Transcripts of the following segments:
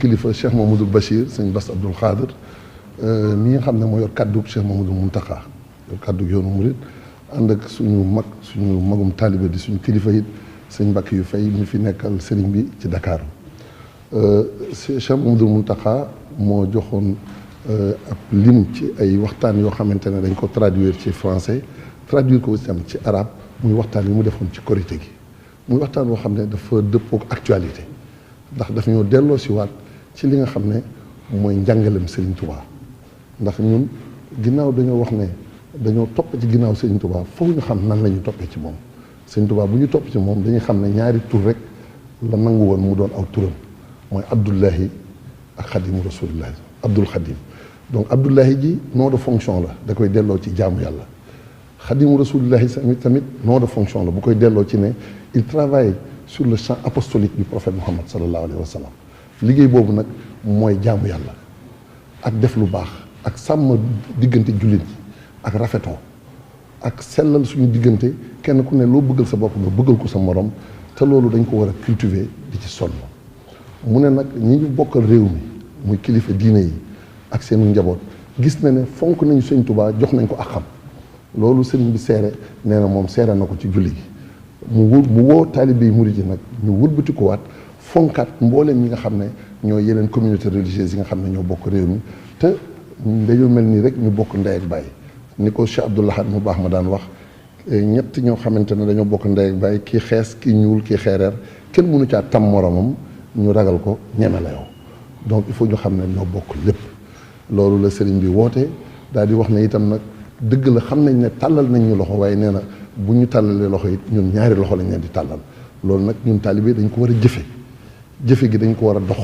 kilifa Cheikh Mamadou Bachir sëñ Bass Abdoul Khadir mi nga xam ne moo yor kaddu Cheikh Mamadou Mountakha yor kaddu yoonu murid ànd ak suñu magum taalibe di suñu kilifa it sëñ Mbàkke yu fay mi fi nekkal sëriñ bi ci Dakar Cheikh Mamadou Mountakha moo joxoon ab lim ci ay waxtaan yoo xamante ne dañ ko traduire ci français traduire ko aussi tam ci arabe muy waxtaan yi mu defoon ci korité gi muy waxtaan boo xam ne dafa dëppook actualité ndax daf ñoo delloo si waat ci li nga xam ne mooy njàngalem Serigne Touba ndax ñun ginnaaw dañoo wax ne dañoo topp ci ginnaaw Serigne Touba foog ñu xam nan la ñu toppee ci moom Serigne Touba bu ñu topp ci moom dañuy xam ne ñaari tur rek la nangu woon mu doon aw turam mooy Abdullahi ak Xadimu Rasulillahi Abdul Xadim donc Abdullahi ji nom de fonction la da koy delloo ci jaamu yàlla Xadimu Rasulillahi tamit nom de fonction la bu koy delloo ci ne il travaille sur le champ apostolique du prophète Muhammad sallallahu alayhi wa sallam liggéey boobu nag mooy jaamu yàlla ak def lu baax ak sàmm diggante jullit yi ak rafetoo ak sellal suñu diggante kenn ku ne loo bëggal sa bopp nga bëggal ko sa morom te loolu dañ ko war a cultiver di ci sonn mu ne nag ñi ñu bokkal réew mi muy kilifa diine yi ak seenu njaboot gis na ne fonk nañu sëñ Tuubaa jox nañ ko ak xam loolu sëriñ bi seere nee na moom seere na ko ci julli gi mu woo taalibe yi murid yi nag ñu wëlbati ko waat fonkaat mbooleem ñi nga xam ne ñoo yeneen communauté religieuse yi nga xam ne ñoo bokk réew mi te dañoo mel nii rek ñu bokk ndey ak baay ni ko Cheikh Abdoul Ahad mu baax ma daan wax ñett ñoo xamante ne dañoo bokk ndey ak baay kii xees kii ñuul kii xeereer kenn mënu caa tam moromam ñu ragal ko ñeme la yow donc il faut ñu xam ne ñoo bokk lépp loolu la sëriñ bi woote daal di wax ne itam nag dëgg la xam nañ ne tàllal nañ ñu loxo waaye nee na bu ñu tàllalee loxo it ñun ñaari loxo lañ leen di tàllal loolu nag ñun taalibe dañ ko war a jëfe gi dañ ko war a dox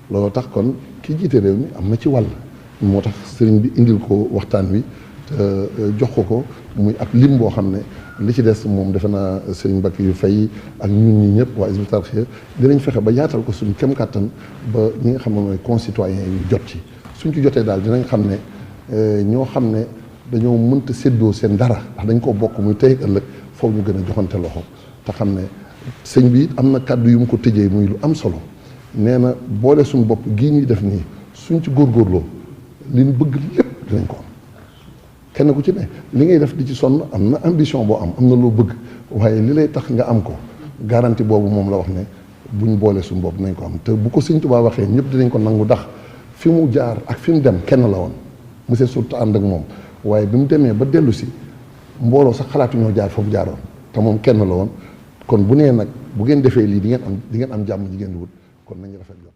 loolu tax kon ki jiite réew mi am na ci wàll moo tax sëriñ bi indil ko waxtaan wi jox ko muy ab lim boo xam ne li ci des moom defe naa sëriñ Mbàkke yu fay ak ñun ñi ñëpp waa Hizbut Tarqiyyah dinañ fexe ba yaatal ko suñu kem kàttan ba ñi nga xam ne mooy concitoyens yi jot ci suñ ci jotee daal dinañ xam ne ñoo xam ne dañoo mënta séddoo seen dara ndax dañ ko bokk muy tey ak ëllëg foog ñu gën a joxante loxo te xam ne sëñ bi am na kàddu yu mu ko tëjee muy lu am solo nee na boole suñu bopp gii ñuy def nii suñ ci góorgóorloo li ñu bëgg lépp dinañ ko am kenn ku ci ne li ngay def di ci sonn am na ambition boo am na loo bëgg waaye li lay tax nga am ko garantie boobu moom la wax ne buñ boole suñu bopp nañ ko am te bu ko Sëñ Tuubaa waxee ñëpp dinañ ko nangu ndax fi mu jaar ak fi mu dem kenn la woon monsieur surtout ànd ak moom waaye bi mu demee ba dellu si mbooloo sax xalaatu ñoo jaar foofu jaaroon te moom kenn la woon kon bu nee nag bu ngeen defee lii di ngeen am jàmm ji ngeen di wut kon nañu rafet jot